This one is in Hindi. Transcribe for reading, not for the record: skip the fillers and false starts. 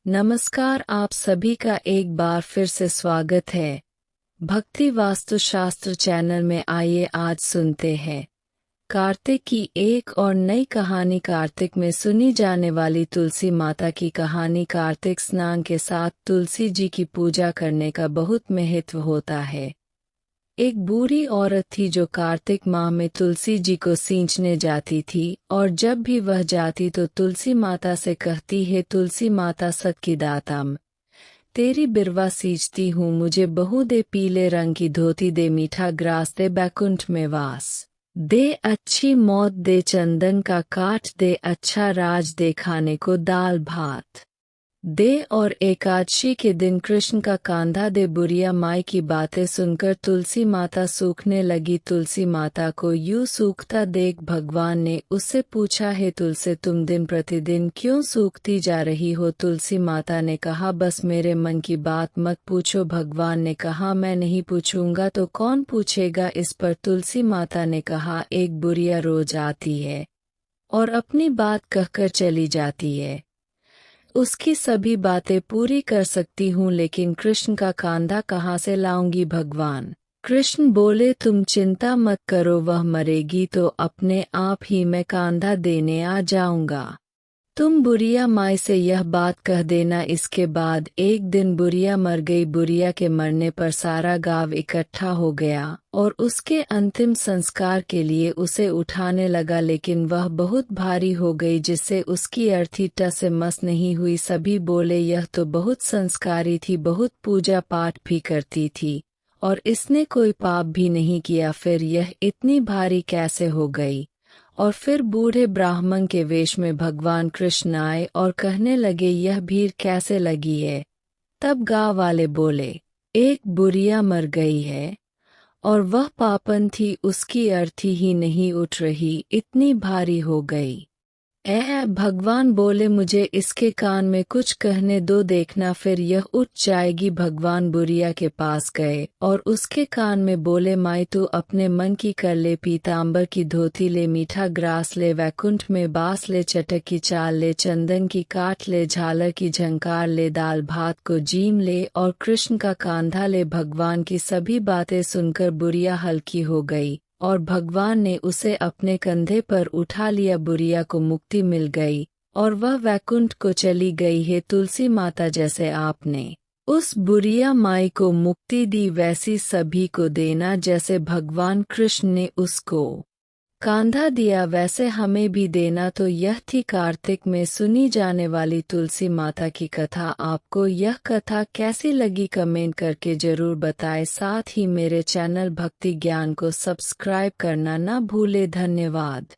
नमस्कार, आप सभी का एक बार फिर से स्वागत है भक्ति वास्तुशास्त्र चैनल में। आइए आज सुनते हैं कार्तिक की एक और नई कहानी। कार्तिक में सुनी जाने वाली तुलसी माता की कहानी। कार्तिक स्नान के साथ तुलसी जी की पूजा करने का बहुत महत्व होता है। एक बूढ़ी औरत थी जो कार्तिक माह में तुलसी जी को सींचने जाती थी, और जब भी वह जाती तो तुलसी माता से कहती है, तुलसी माता सत की दाताम, तेरी बिरवा सींचती हूँ, मुझे बहू दे, पीले रंग की धोती दे, मीठा ग्रास दे, बैकुंठ में वास दे, अच्छी मौत दे, चंदन का काठ दे, अच्छा राज दे, खाने को दाल भात दे, और एकादशी के दिन कृष्ण का कांधा दे। बुढ़िया माई की बातें सुनकर तुलसी माता सूखने लगी। तुलसी माता को यूं सूखता देख भगवान ने उससे पूछा, है तुलसी, तुम दिन प्रतिदिन क्यों सूखती जा रही हो? तुलसी माता ने कहा, बस मेरे मन की बात मत पूछो। भगवान ने कहा, मैं नहीं पूछूंगा तो कौन पूछेगा? इस पर तुलसी माता ने कहा, एक बुढ़िया रोज आती है और अपनी बात कहकर चली जाती है, उसकी सभी बातें पूरी कर सकती हूँ, लेकिन कृष्ण का कांधा कहाँ से लाऊंगी? भगवान कृष्ण बोले, तुम चिंता मत करो, वह मरेगी तो अपने आप ही मैं कांधा देने आ जाऊंगा। तुम बुढ़िया माई से यह बात कह देना। इसके बाद एक दिन बुढ़िया मर गई। बुढ़िया के मरने पर सारा गांव इकट्ठा हो गया और उसके अंतिम संस्कार के लिए उसे उठाने लगा, लेकिन वह बहुत भारी हो गई जिससे उसकी अर्थी टस से मस नहीं हुई। सभी बोले, यह तो बहुत संस्कारी थी, बहुत पूजा पाठ भी करती थी और इसने कोई पाप भी नहीं किया, फिर यह इतनी भारी कैसे हो गई? और फिर बूढ़े ब्राह्मण के वेश में भगवान कृष्ण आए और कहने लगे, यह भीड़ कैसे लगी है? तब गांव वाले बोले, एक बुढ़िया मर गई है और वह पापन थी, उसकी अर्थी ही नहीं उठ रही, इतनी भारी हो गई। भगवान बोले, मुझे इसके कान में कुछ कहने दो, देखना फिर यह उठ जाएगी। भगवान बुढ़िया के पास गए और उसके कान में बोले, माई तू अपने मन की कर ले, पीतांबर की धोती ले, मीठा ग्रास ले, वैकुंठ में बास ले, चटक की चाल ले, चंदन की काठ ले, झालर की झंकार ले, दाल भात को जीम ले और कृष्ण का कांधा ले। भगवान की सभी बातें सुनकर बुढ़िया हल्की हो गई और भगवान ने उसे अपने कंधे पर उठा लिया। बुढ़िया को मुक्ति मिल गई और वह वैकुंठ को चली गई है। तुलसी माता, जैसे आपने उस बुढ़िया माई को मुक्ति दी, वैसी सभी को देना। जैसे भगवान कृष्ण ने उसको कांधा दिया, वैसे हमें भी देना। तो यह थी कार्तिक में सुनी जाने वाली तुलसी माता की कथा। आपको यह कथा कैसी लगी कमेंट करके जरूर बताएं। साथ ही मेरे चैनल भक्ति ज्ञान को सब्सक्राइब करना ना भूले। धन्यवाद।